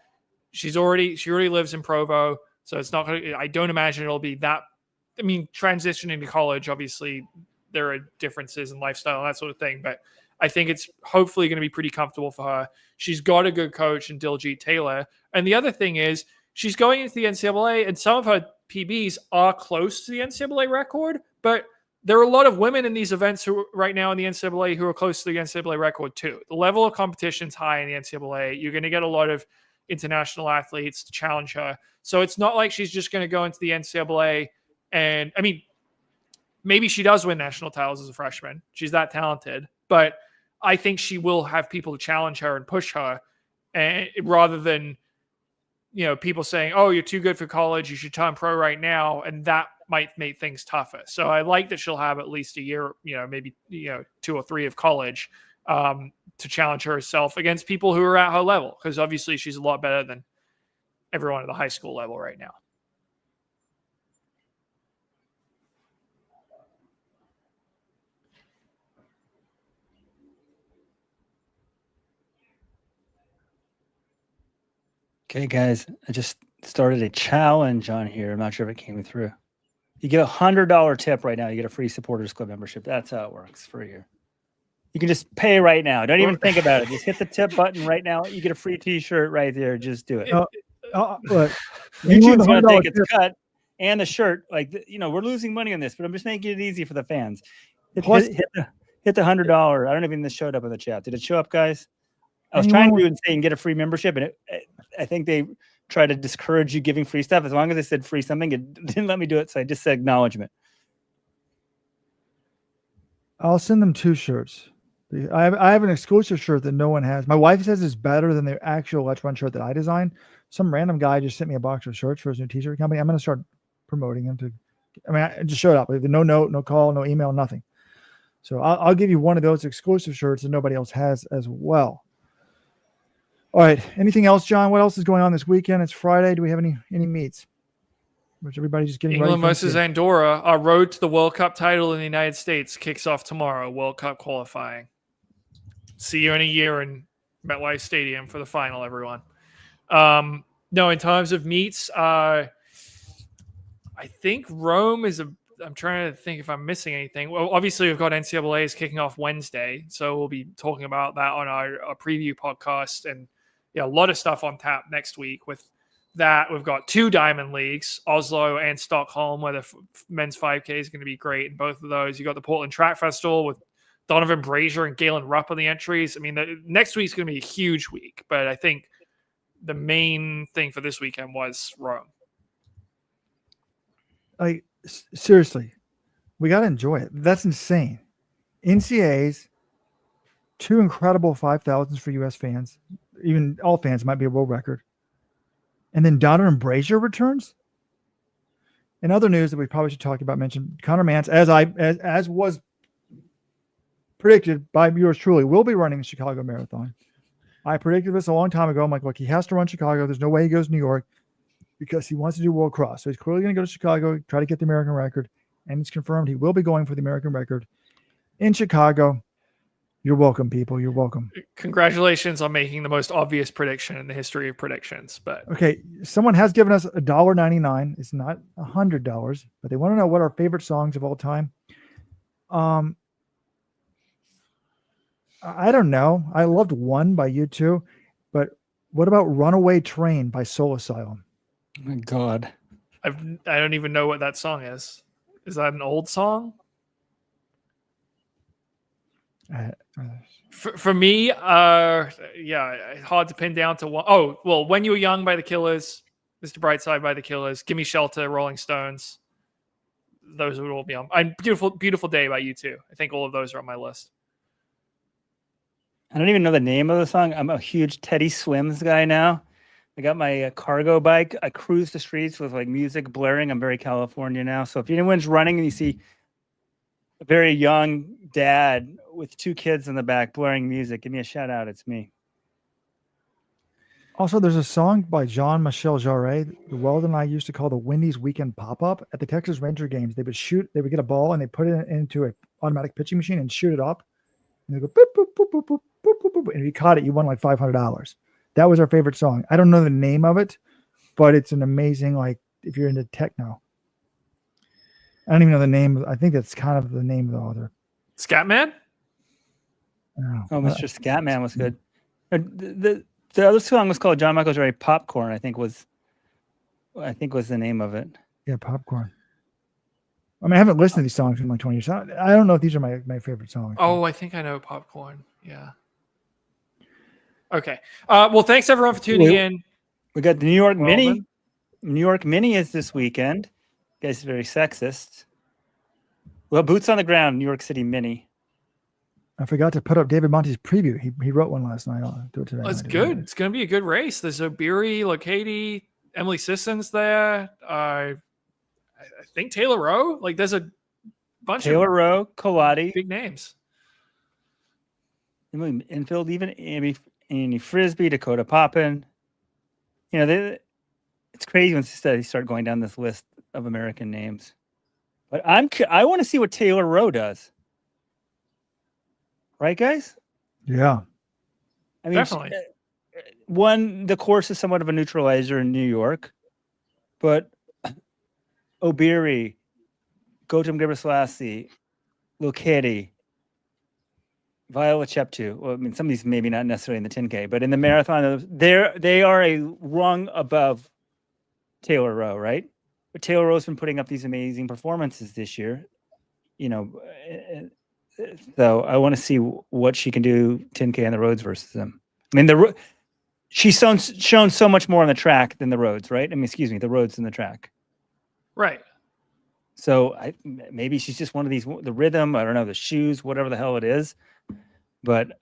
She already lives in Provo, so it's not going to, I don't imagine it'll be that. I mean, transitioning to college, obviously there are differences in lifestyle and that sort of thing, but I think it's hopefully going to be pretty comfortable for her. She's got a good coach in Diljit Taylor. And the other thing is, she's going into the NCAA, and some of her PBs are close to the NCAA record, but there are a lot of women in these events who right now in the NCAA who are close to the NCAA record too. The level of competition is high in the NCAA. You're going to get a lot of international athletes to challenge her. So it's not like she's just going to go into the NCAA and, I mean, maybe she does win national titles as a freshman. She's that talented, but I think she will have people to challenge her and push her, and rather than, people saying, oh, you're too good for college, you should turn pro right now. And that might make things tougher. So I like that she'll have at least a year, maybe, 2 or 3 of college to challenge herself against people who are at her level. Because obviously she's a lot better than everyone at the high school level right now. Okay, guys, I just started a challenge on here. I'm not sure if it came through. You get $100 tip right now. You get a free Supporters Club membership. That's how it works for a year. You can just pay right now. Don't even think about it. Just hit the tip button right now. You get a free T-shirt right there. Just do it. Look, YouTube's going to take its cut, and the shirt. Like, we're losing money on this, but I'm just making it easy for the fans. Hit the $100. I don't even this showed up in the chat. Did it show up, guys? I was trying to do it and say and get a free membership, and I think they try to discourage you giving free stuff. As long as they said free something, it didn't let me do it, so I just said acknowledgement. I'll send them 2 shirts. I have an exclusive shirt that no one has. My wife says it's better than the actual Let's Run shirt that I designed. Some random guy just sent me a box of shirts for his new t-shirt company. I'm going to start promoting them I just showed up. No note, no call, no email, nothing. So I'll give you one of those exclusive shirts that nobody else has as well. All right. Anything else, John? What else is going on this weekend? It's Friday. Do we have any meets? which everybody's just getting ready England for. versus Andorra. Our road to the World Cup title in the United States kicks off tomorrow. World Cup qualifying. See you in a year in MetLife Stadium for the final, everyone. No, in terms of meets, I think Rome is I'm trying to think if I'm missing anything. Well, obviously, we've got NCAA's kicking off Wednesday, so we'll be talking about that on our preview podcast. And a lot of stuff on tap next week with that. We've got 2 Diamond Leagues, Oslo and Stockholm, where the men's 5K is going to be great in both of those. You got the Portland Track Festival with Donovan Brazier and Galen Rupp on the entries. I mean, next week's going to be a huge week, but I think the main thing for this weekend was Rome. Like, seriously, we got to enjoy it. That's insane. NCAAs, 2 incredible 5,000s for U.S. fans. Even all fans might be a world record. And then Donovan Brazier returns. In other news that we probably should talk about, mention Connor Mance, as was predicted by yours truly, will be running the Chicago Marathon. I predicted this a long time ago. I'm like, look, he has to run Chicago. There's no way he goes to New York because he wants to do World Cross. So he's clearly going to go to Chicago, try to get the American record. And it's confirmed he will be going for the American record in Chicago. You're welcome, people. You're welcome. Congratulations on making the most obvious prediction in the history of predictions. But okay, someone has given us $1.99. It's not $100, but they want to know what our favorite songs of all time. I don't know. I loved One by U2, but what about Runaway Train by Soul Asylum? Oh my God. I don't even know what that song is. Is that an old song? For me, hard to pin down to one. Oh, well, When You Were Young by the Killers, Mr. Brightside by the Killers, Gimme Shelter, Rolling Stones. Those would all be on. And Beautiful Day by U2. I think all of those are on my list. I don't even know the name of the song. I'm a huge Teddy Swims guy now. I got my cargo bike. I cruise the streets with like music blaring. I'm very California now. So if anyone's running and you see a very young dad with 2 kids in the back blaring music, give me a shout out. It's me. Also, there's a song by Jean-Michel Jarre, the Weldon and I used to call the Wendy's Weekend Pop-Up. At the Texas Ranger games, they would get a ball and they put it into an automatic pitching machine and shoot it up. And they go, boop, boop, boop, boop, boop, boop, boop, boop. And if you caught it, you won like $500. That was our favorite song. I don't know the name of it, but it's an amazing, like, if you're into techno. I don't even know the name. I think that's kind of the name of the author. Scatman? Oh, Mr. Scatman was good. The other song was called John Michael Jarre Popcorn, I think was the name of it. Yeah, Popcorn. I mean, I haven't listened to these songs in like 20 years. I don't know if these are my favorite songs. Oh, I think I know Popcorn. Yeah. Okay. Well, thanks everyone for tuning in. We got the New York Mini. New York Mini is this weekend. You guys are very sexist. Well, boots on the ground, New York City Mini. I forgot to put up David Monte's preview. He wrote one last night. I'll do it today. Oh, it's good. It's going to be a good race. There's Obiri, Locati, Emily Sisson's there. I think Taylor Rowe. Like, there's a bunch Taylor Rowe, Colati, big names. Infield, even Amy Frisbee, Dakota Poppin. You know, it's crazy when you start going down this list of American names. But I want to see what Taylor Rowe does. Right, guys? Yeah. I mean, definitely. The course is somewhat of a neutralizer in New York, but Obiri, Gautam Ghebreselassie, Locati, Viola Cheptu. Well, I mean, some of these maybe not necessarily in the 10K, but in the marathon, they are a rung above Taylor Rowe, right? But Taylor Rowe's been putting up these amazing performances this year, you know. So I want to see what she can do 10K on the roads versus them. I mean, she's shown so much more on the track than the roads, right? I mean, excuse me, the roads and the track. Right. So maybe she's just one of these, the rhythm, I don't know, the shoes, whatever the hell it is. But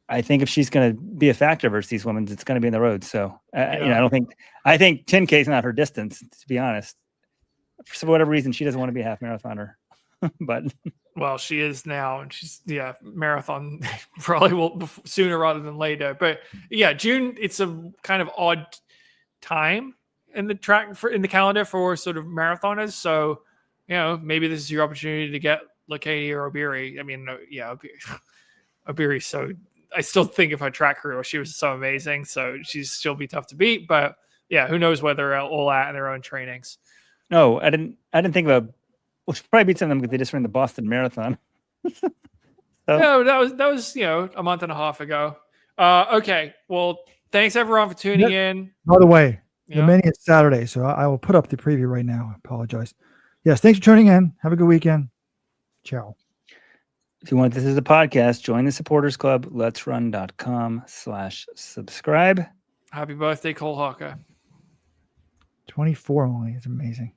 I think if she's going to be a factor versus these women, it's going to be in the roads. So, I think 10K is not her distance, to be honest. For whatever reason, she doesn't want to be a half marathoner. But well, she is now, and she's marathon probably will sooner rather than later. But yeah, June, it's a kind of odd time in the calendar for sort of marathoners. So, maybe this is your opportunity to get Lakati or Obiri. I mean, yeah, Obiri. So I still think of her track career, she was so amazing. So she'll be tough to beat. But yeah, who knows where they're all at in their own trainings. No, I didn't think about. Well, she probably beat some of them because they just ran the Boston Marathon. No, that was a month and a half ago. Okay, well, thanks everyone for tuning in. By the way, the mini is Saturday, so I will put up the preview right now. I apologize. Yes, thanks for tuning in. Have a good weekend. Ciao. If you want this as a podcast, join the supporters club. letsrun.com/subscribe. Happy birthday, Cole Hawker. 24 only. It's amazing.